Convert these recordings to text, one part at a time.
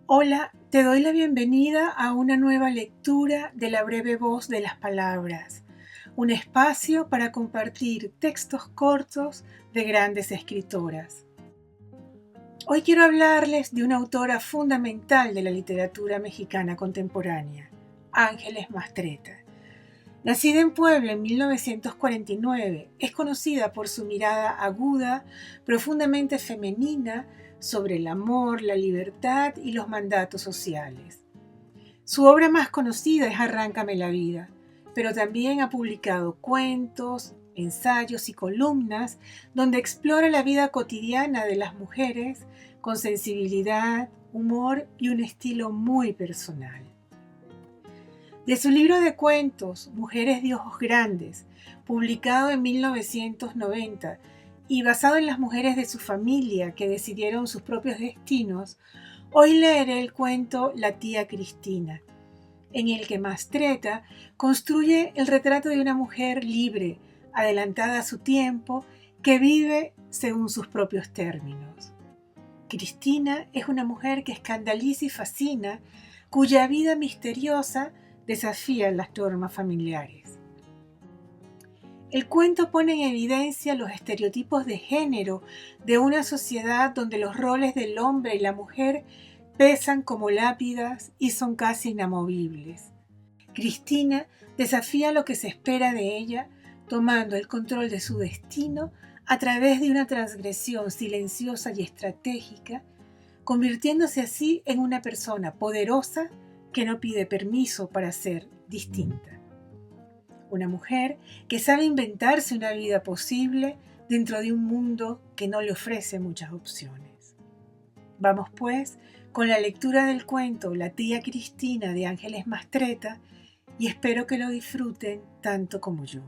Hola, te doy la bienvenida a una nueva lectura de La breve voz de las palabras, un espacio para compartir textos cortos de grandes escritoras. Hoy quiero hablarles de una autora fundamental de la literatura mexicana contemporánea, Ángeles Mastretta. Nacida en Puebla en 1949, es conocida por su mirada aguda, profundamente femenina, sobre el amor, la libertad y los mandatos sociales. Su obra más conocida es Arráncame la vida, pero también ha publicado cuentos, ensayos y columnas donde explora la vida cotidiana de las mujeres con sensibilidad, humor y un estilo muy personal. De su libro de cuentos, Mujeres de ojos grandes, publicado en 1990 y basado en las mujeres de su familia que decidieron sus propios destinos, hoy leeré el cuento La tía Cristina, en el que Mastretta construye el retrato de una mujer libre, adelantada a su tiempo, que vive según sus propios términos. Cristina es una mujer que escandaliza y fascina, cuya vida misteriosa desafía las normas familiares. El cuento pone en evidencia los estereotipos de género de una sociedad donde los roles del hombre y la mujer pesan como lápidas y son casi inamovibles. Cristina desafía lo que se espera de ella, tomando el control de su destino a través de una transgresión silenciosa y estratégica, convirtiéndose así en una persona poderosa que no pide permiso para ser distinta. Una mujer que sabe inventarse una vida posible dentro de un mundo que no le ofrece muchas opciones. Vamos pues con la lectura del cuento La tía Cristina de Ángeles Mastretta y espero que lo disfruten tanto como yo.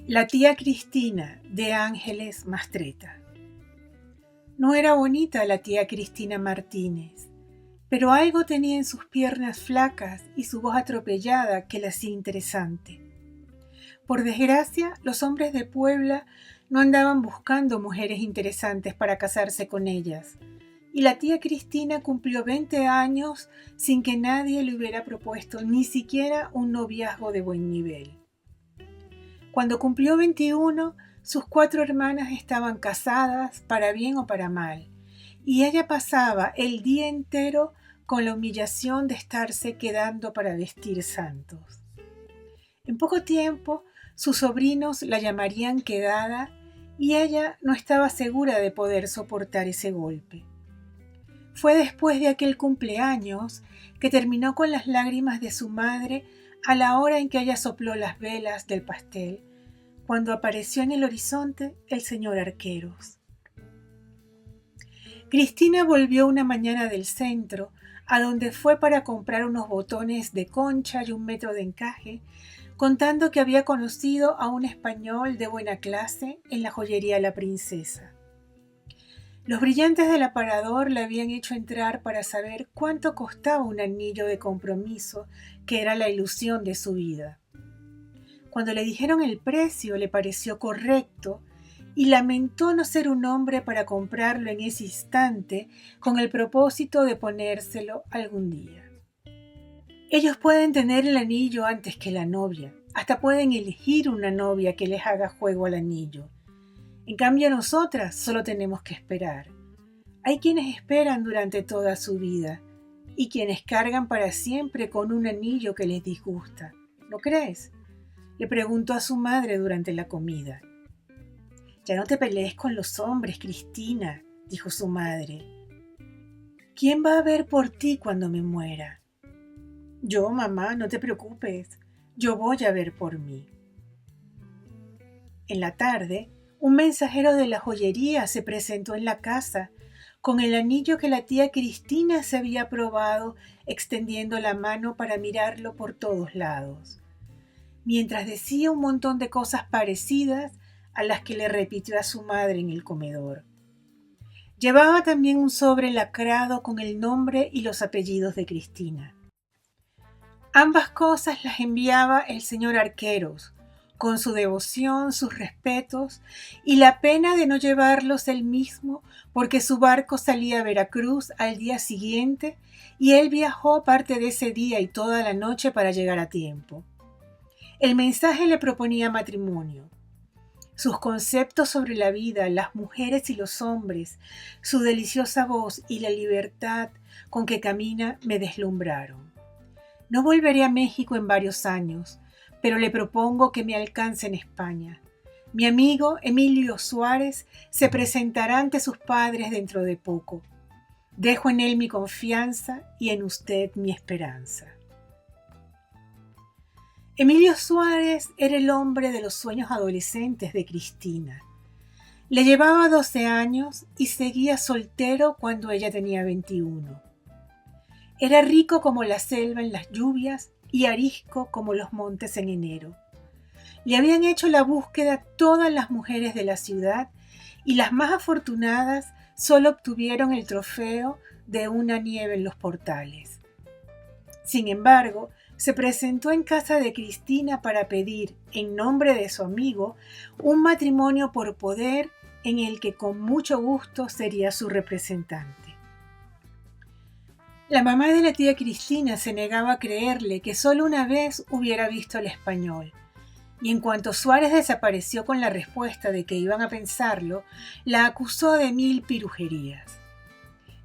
La tía Cristina de Ángeles Mastretta. No era bonita la tía Cristina Martínez, pero algo tenía en sus piernas flacas y su voz atropellada que la hacía interesante. Por desgracia, los hombres de Puebla no andaban buscando mujeres interesantes para casarse con ellas, y la tía Cristina cumplió 20 años sin que nadie le hubiera propuesto ni siquiera un noviazgo de buen nivel. Cuando cumplió 21, sus 4 hermanas estaban casadas, para bien o para mal, y ella pasaba el día entero con la humillación de estarse quedando para vestir santos. En poco tiempo, sus sobrinos la llamarían quedada y ella no estaba segura de poder soportar ese golpe. Fue después de aquel cumpleaños que terminó con las lágrimas de su madre a la hora en que ella sopló las velas del pastel, cuando apareció en el horizonte el señor Arqueros. Cristina volvió una mañana del centro, a donde fue para comprar unos botones de concha y 1 metro de encaje, contando que había conocido a un español de buena clase en la joyería La Princesa. Los brillantes del aparador le habían hecho entrar para saber cuánto costaba un anillo de compromiso, que era la ilusión de su vida. Cuando le dijeron el precio, le pareció correcto y lamentó no ser un hombre para comprarlo en ese instante con el propósito de ponérselo algún día. Ellos pueden tener el anillo antes que la novia, hasta pueden elegir una novia que les haga juego al anillo. En cambio, nosotras solo tenemos que esperar. Hay quienes esperan durante toda su vida y quienes cargan para siempre con un anillo que les disgusta. ¿No crees? Le preguntó a su madre durante la comida. «Ya no te pelees con los hombres, Cristina», dijo su madre. «¿Quién va a ver por ti cuando me muera?» «Yo, mamá, no te preocupes. Yo voy a ver por mí». En la tarde, un mensajero de la joyería se presentó en la casa con el anillo que la tía Cristina se había probado, extendiendo la mano para mirarlo por todos lados, mientras decía un montón de cosas parecidas a las que le repitió a su madre en el comedor. Llevaba también un sobre lacrado con el nombre y los apellidos de Cristina. Ambas cosas las enviaba el señor Arqueros, con su devoción, sus respetos y la pena de no llevarlos él mismo porque su barco salía a Veracruz al día siguiente y él viajó parte de ese día y toda la noche para llegar a tiempo. El mensaje le proponía matrimonio. Sus conceptos sobre la vida, las mujeres y los hombres, su deliciosa voz y la libertad con que camina me deslumbraron. No volveré a México en varios años, pero le propongo que me alcance en España. Mi amigo Emilio Suárez se presentará ante sus padres dentro de poco. Dejo en él mi confianza y en usted mi esperanza. Emilio Suárez era el hombre de los sueños adolescentes de Cristina. Le llevaba 12 años y seguía soltero cuando ella tenía 21. Era rico como la selva en las lluvias y arisco como los montes en enero. Le habían hecho la búsqueda todas las mujeres de la ciudad y las más afortunadas solo obtuvieron el trofeo de una nieve en los portales. Sin embargo, se presentó en casa de Cristina para pedir, en nombre de su amigo, un matrimonio por poder en el que con mucho gusto sería su representante. La mamá de la tía Cristina se negaba a creerle que solo una vez hubiera visto al español, y en cuanto Suárez desapareció con la respuesta de que iban a pensarlo, la acusó de 1000 pirujerías.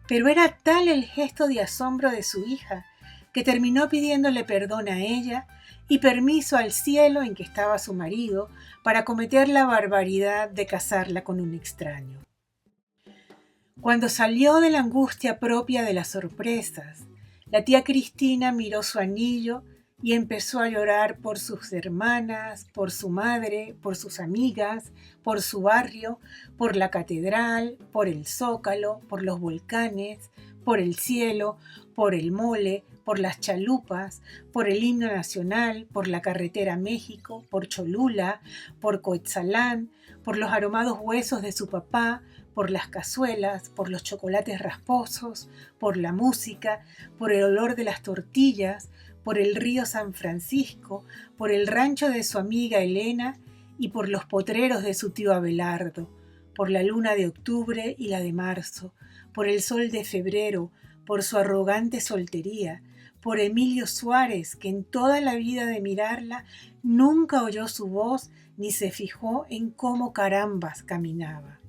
Pero era tal el gesto de asombro de su hija que terminó pidiéndole perdón a ella y permiso al cielo en que estaba su marido para cometer la barbaridad de casarla con un extraño. Cuando salió de la angustia propia de las sorpresas, la tía Cristina miró su anillo y empezó a llorar por sus hermanas, por su madre, por sus amigas, por su barrio, por la catedral, por el zócalo, por los volcanes, por el cielo, por el mole, por las chalupas, por el himno nacional, por la carretera México, por Cholula, por Coetzalán, por los aromados huesos de su papá, por las cazuelas, por los chocolates rasposos, por la música, por el olor de las tortillas, por el río San Francisco, por el rancho de su amiga Elena y por los potreros de su tío Abelardo, por la luna de octubre y la de marzo, por el sol de febrero, por su arrogante soltería, por Emilio Suárez, que en toda la vida de mirarla nunca oyó su voz ni se fijó en cómo carambas caminaba.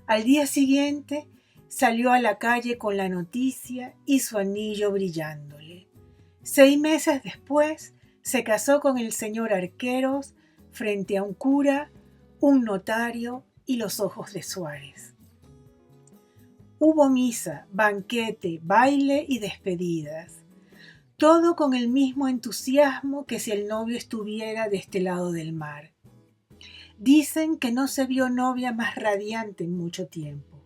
Al día siguiente salió a la calle con la noticia y su anillo brillándole. 6 meses después se casó con el señor Arqueros frente a un cura, un notario y los ojos de Suárez. Hubo misa, banquete, baile y despedidas. Todo con el mismo entusiasmo que si el novio estuviera de este lado del mar. Dicen que no se vio novia más radiante en mucho tiempo.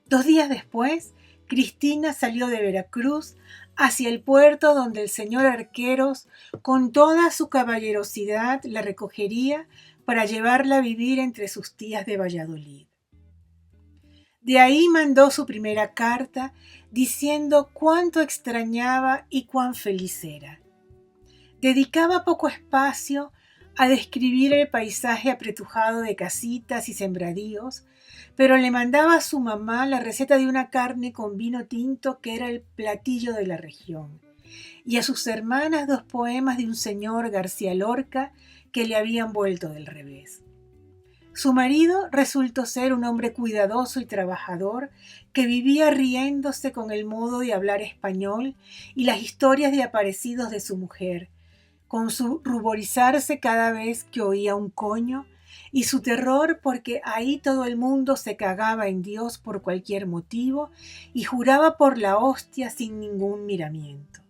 2 días después, Cristina salió de Veracruz hacia el puerto donde el señor Arqueros, con toda su caballerosidad, la recogería para llevarla a vivir entre sus tías de Valladolid. De ahí mandó su primera carta diciendo cuánto extrañaba y cuán feliz era. Dedicaba poco espacio a describir el paisaje apretujado de casitas y sembradíos, pero le mandaba a su mamá la receta de una carne con vino tinto que era el platillo de la región, y a sus hermanas 2 poemas de un señor García Lorca que le habían vuelto del revés. Su marido resultó ser un hombre cuidadoso y trabajador que vivía riéndose con el modo de hablar español y las historias de aparecidos de su mujer, con su ruborizarse cada vez que oía un coño y su terror porque ahí todo el mundo se cagaba en Dios por cualquier motivo y juraba por la hostia sin ningún miramiento.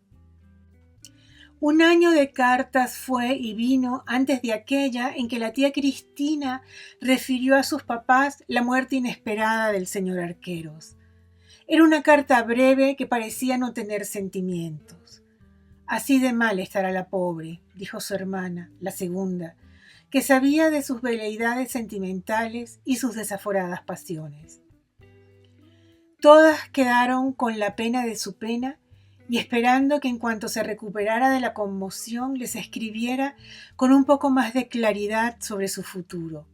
1 año de cartas fue y vino antes de aquella en que la tía Cristina refirió a sus papás la muerte inesperada del señor Arqueros. Era una carta breve que parecía no tener sentimientos. Así de mal estará la pobre, dijo su hermana, la segunda, que sabía de sus veleidades sentimentales y sus desaforadas pasiones. Todas quedaron con la pena de su pena y esperando que en cuanto se recuperara de la conmoción les escribiera con un poco más de claridad sobre su futuro.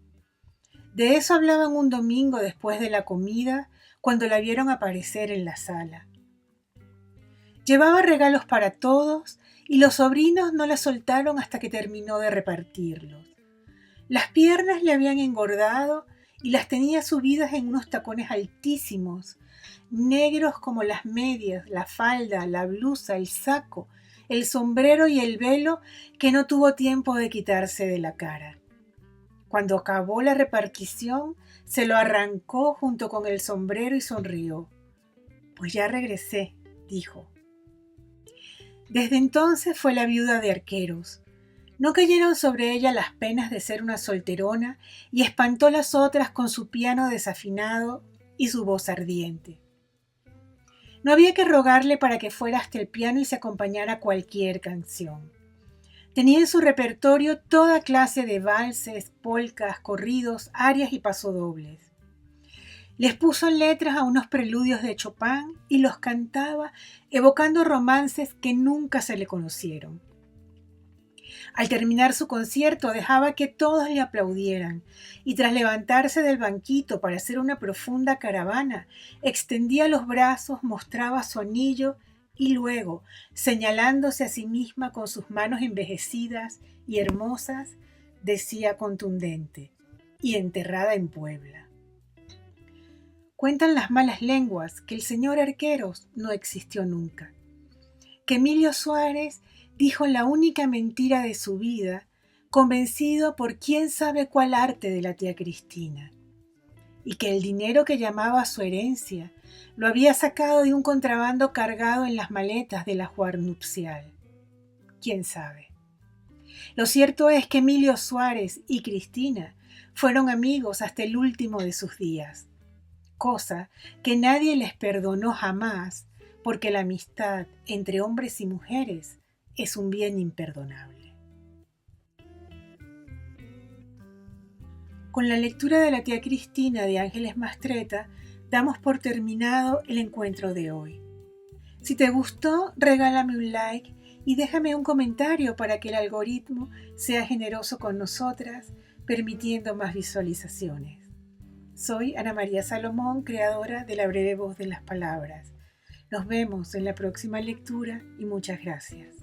De eso hablaban un domingo después de la comida, cuando la vieron aparecer en la sala. Llevaba regalos para todos y los sobrinos no la soltaron hasta que terminó de repartirlos. Las piernas le habían engordado y las tenía subidas en unos tacones altísimos, negros como las medias, la falda, la blusa, el saco, el sombrero y el velo que no tuvo tiempo de quitarse de la cara. Cuando acabó la repartición, se lo arrancó junto con el sombrero y sonrió. Pues ya regresé, dijo. Desde entonces fue la viuda de Arqueros. No cayeron sobre ella las penas de ser una solterona y espantó a las otras con su piano desafinado y su voz ardiente. No había que rogarle para que fuera hasta el piano y se acompañara cualquier canción. Tenía en su repertorio toda clase de valses, polcas, corridos, arias y pasodobles. Les puso letras a unos preludios de Chopin y los cantaba evocando romances que nunca se le conocieron. Al terminar su concierto dejaba que todos le aplaudieran y tras levantarse del banquito para hacer una profunda caravana, extendía los brazos, mostraba su anillo y luego, señalándose a sí misma con sus manos envejecidas y hermosas, decía contundente: y enterrada en Puebla. Cuentan las malas lenguas que el señor Arqueros no existió nunca, que Emilio Suárez dijo la única mentira de su vida, convencido por quién sabe cuál arte de la tía Cristina, y que el dinero que llamaba su herencia lo había sacado de un contrabando cargado en las maletas del ajuar nupcial. ¿Quién sabe? Lo cierto es que Emilio Suárez y Cristina fueron amigos hasta el último de sus días, cosa que nadie les perdonó jamás, porque la amistad entre hombres y mujeres es un bien imperdonable. Con la lectura de la tía Cristina de Ángeles Mastretta, damos por terminado el encuentro de hoy. Si te gustó, regálame un like y déjame un comentario para que el algoritmo sea generoso con nosotras, permitiendo más visualizaciones. Soy Ana María Salomón, creadora de La Breve Voz de las Palabras. Nos vemos en la próxima lectura y muchas gracias.